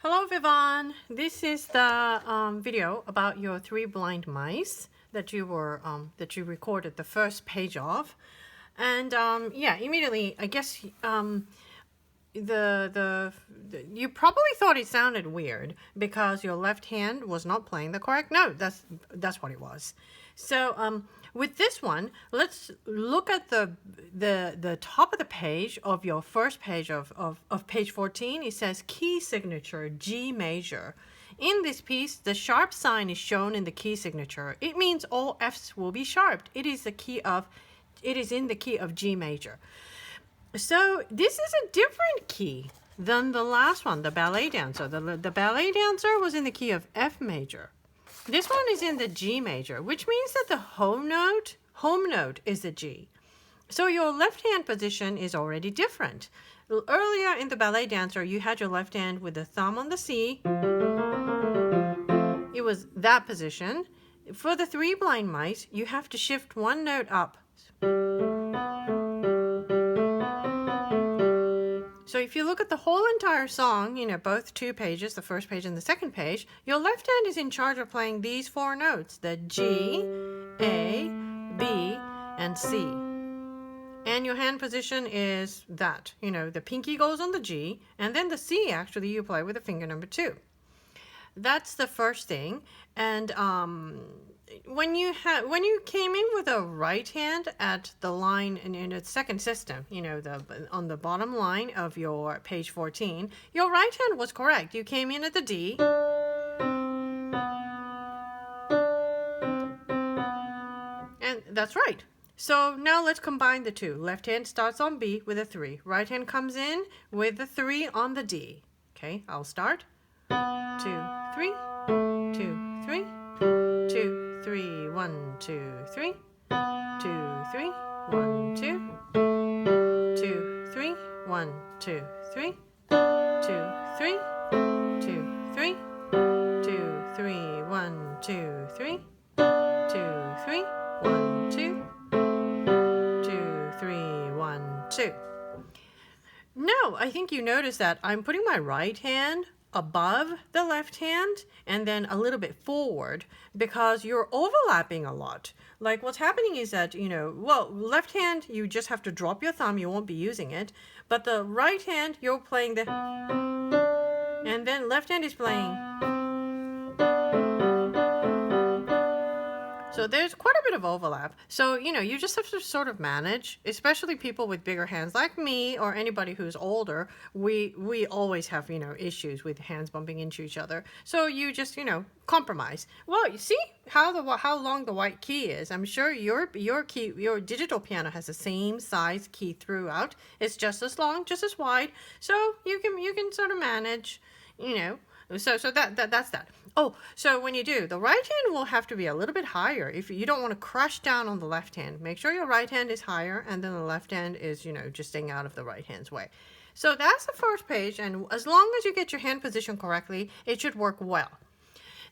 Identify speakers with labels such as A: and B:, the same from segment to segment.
A: Hello, Vivaan. This is the video about your three blind mice that you recorded the first page of, and yeah, immediately I guess you probably thought it sounded weird because your left hand was not playing the correct note. That's what it was. So with this one, let's look at the top of the page of your first page of page 14. It says key signature G major. In this piece, the sharp sign is shown in the key signature. It means all Fs will be sharped. It is in the key of G major. So this is a different key than the last one, the ballet dancer. The ballet dancer was in the key of F major. This one is in the G major, which means that the home note is the G. So your left hand position is already different. Earlier in the ballet dancer, you had your left hand with the thumb on the C. It was that position. For the three blind mice, you have to shift one note up. So if you look at the whole entire song, both two pages, the first page and the second page, your left hand is in charge of playing these four notes, the G, A, B, and C. And your hand position is that, the pinky goes on the G, and then the C actually you play with the finger number 2. That's the first thing. And when you came in with a right hand at the line in the second system, on the bottom line of your page 14, your right hand was correct. You came in at the D. And that's right. So now let's combine the two. Left hand starts on B with a 3. Right hand comes in with the 3 on the D. Okay, I'll start. 2, 3, 2, 3, 2, 3, 1, 2, 3, 2, 3, 1, 2, 2, 3, 1, 2, 3, 2, 3, 2, 3, 2, 3, 1, 2, 3, 2, 3, 1, 2, 2, 3, 1, 2. No, I think you noticed that I'm putting my right hand above the left hand and then a little bit forward because you're overlapping a lot. Like what's happening is that, left hand, you just have to drop your thumb, you won't be using it. But the right hand, you're playing the, and then left hand is playing. So there's quite a bit of overlap. So, you just have to sort of manage, especially people with bigger hands like me or anybody who's older. We always have, issues with hands bumping into each other. So you just, compromise. Well, you see how long the white key is. I'm sure your digital piano has the same size key throughout. It's just as long, just as wide. So you can sort of manage, So that's that. Oh, so when you do, the right hand will have to be a little bit higher. If you don't want to crush down on the left hand, make sure your right hand is higher and then the left hand is, just staying out of the right hand's way. So that's the first page, and as long as you get your hand position correctly, it should work well.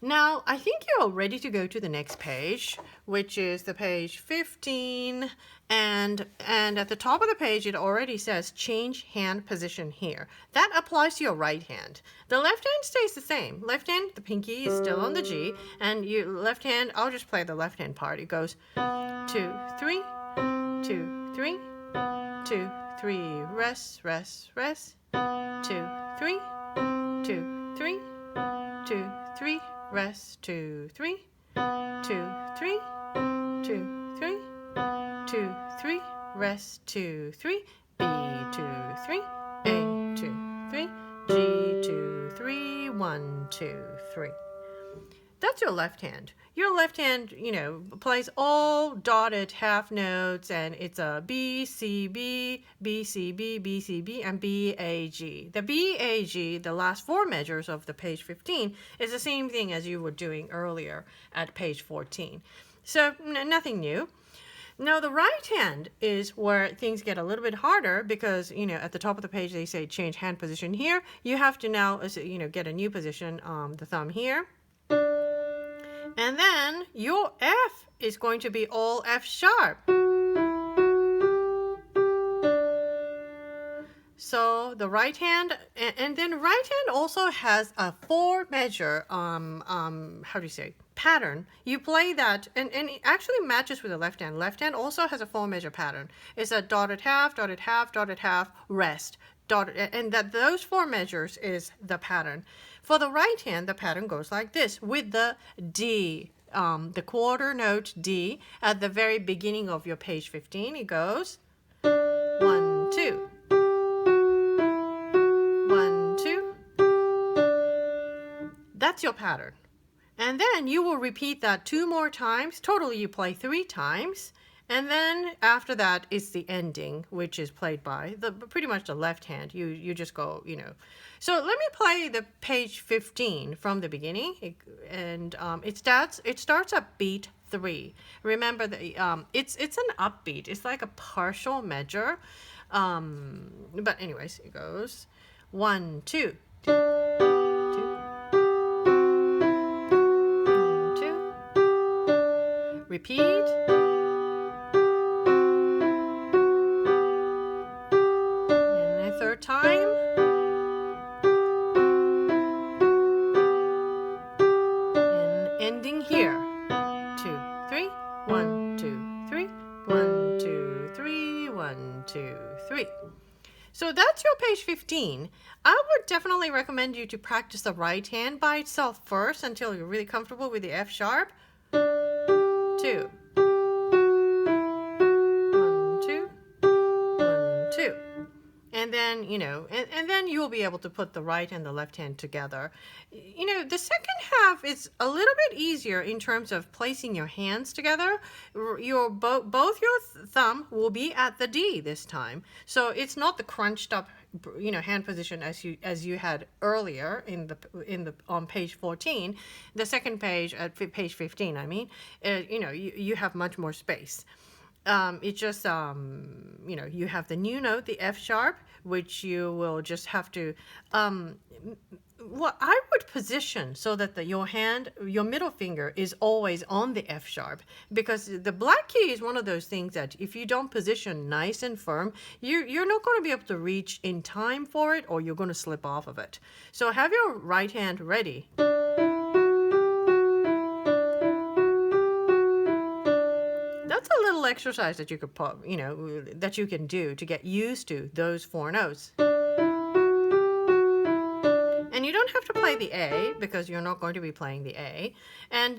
A: Now, I think you're ready to go to the next page, which is the page 15. And at the top of the page, it already says change hand position here. That applies to your right hand. The left hand stays the same. Left hand, the pinky is still on the G. And your left hand, I'll just play the left hand part. It goes 2, 3, 2, 3, 2, 3, rest, rest, rest. 2, 3, 2, 3, 2, 3, rest, 2, 3, 2, 3, 2, 3, 2, 3, rest, 2, 3, B, 2, 3, A, 2, 3, G, 2, 3, 1, 2, 3. That's your left hand. Your left hand, plays all dotted half notes, and it's a B, C, B, B, C, B, B, C, B, and B, A, G. The B, A, G, the last 4 measures of the page 15, is the same thing as you were doing earlier at page 14. So nothing new. Now, the right hand is where things get a little bit harder because, at the top of the page, they say change hand position here. You have to now, get a new position, the thumb here. And then your F is going to be all F sharp. So So the right hand, and then right hand also has a 4-measure, how do you say, pattern. You play that, and it actually matches with the left hand. Left hand also has a 4-measure pattern. It's a dotted half, dotted half, dotted half, rest. And that those 4 measures is the pattern. For the right hand, the pattern goes like this with the D, the quarter note D at the very beginning of your page 15. It goes 1, 2, 1, 2. That's your pattern. And then you will repeat that 2 more times. Totally, you play 3 times. And then after that is the ending, which is played by pretty much the left hand. You just go, you know. So let me play the page 15 from the beginning, it starts at beat 3. Remember that it's an upbeat. It's like a partial measure, but anyways, it goes 1, 2. 2. 1, 2. Repeat. Time, and ending here. 2, 3, 1, 2, 3, 1, 2, 3, 1, 2, 3. So that's your page 15. I would definitely recommend you to practice the right hand by itself first until you're really comfortable with the F sharp. 2. 1, 2, 1, 2. And then, you know, and then you'll be able to put the right and the left hand together. You know, the second half is a little bit easier in terms of placing your hands together. Both your thumb will be at the D this time. So it's not the crunched up, you know, hand position as you had earlier on page 14. The second page at page 15, I mean, you know, you have much more space. It's just, you know, you have the new note, the F sharp, which you will just have to, well, I would position so that your middle finger is always on the F sharp, because the black key is one of those things that if you don't position nice and firm, you're not going to be able to reach in time for it, or you're going to slip off of it. So have your right hand ready. That's a little exercise that you could put, you know, that you can do to get used to those 4 notes. And you don't have to play the A, because you're not going to be playing the A. And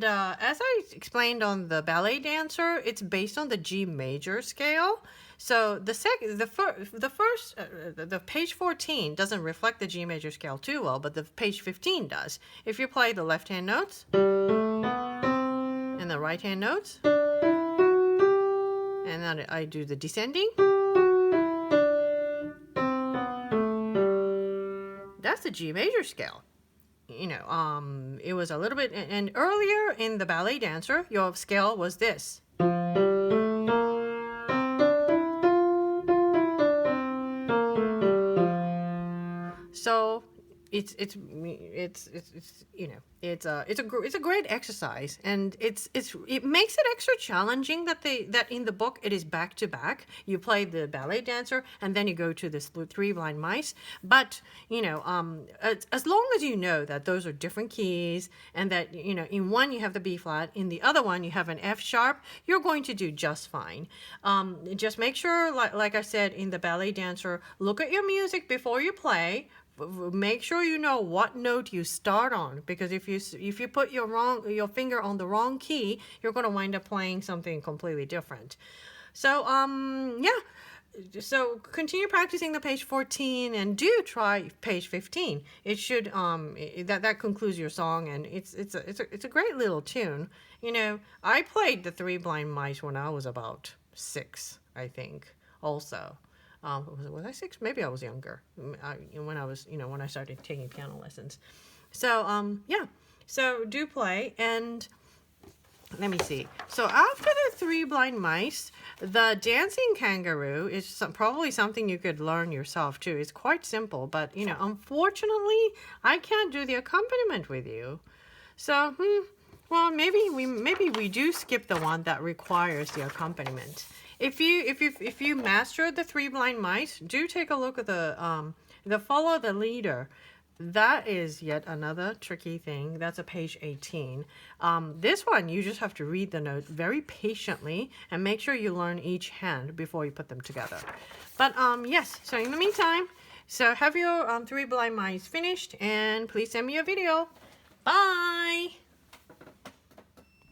A: as I explained on the ballet dancer, it's based on the G major scale. So the page 14 doesn't reflect the G major scale too well, but the page 15 does. If you play the left hand notes and the right hand notes, and then I do the descending. That's the G major scale. You know, it was a little bit, and earlier in the ballet dancer, your scale was this. So it's you know, it's a great exercise, and it makes it extra challenging that in the book it is back to back. You play the ballet dancer and then you go to this 3 blind mice. But you know, as long as you know that those are different keys, and that, you know, in one you have the B flat, in the other one you have an F sharp, you're going to do just fine. Just make sure, like I said in the ballet dancer, look at your music before you play. Make sure you know what note you start on, because if you put your finger on the wrong key, you're going to wind up playing something completely different. So yeah, so continue practicing the page 14, and do try page 15. It should that concludes your song, and it's a great little tune. You know, I played the 3 blind mice when I was about 6, I think, also. Was I 6? Maybe I was younger when I started taking piano lessons. So yeah, so do play, and let me see. So after the 3 blind mice, the dancing kangaroo is probably something you could learn yourself too. It's quite simple, but you know, unfortunately, I can't do the accompaniment with you. So well, maybe we do skip the one that requires the accompaniment. if you mastered the three blind mice, do take a look at the follow the leader. That is yet another tricky thing. That's a page 18. This one, you just have to read the note very patiently and make sure you learn each hand before you put them together. But yes, so in the meantime, so have your three blind mice finished, and please send me a video. Bye!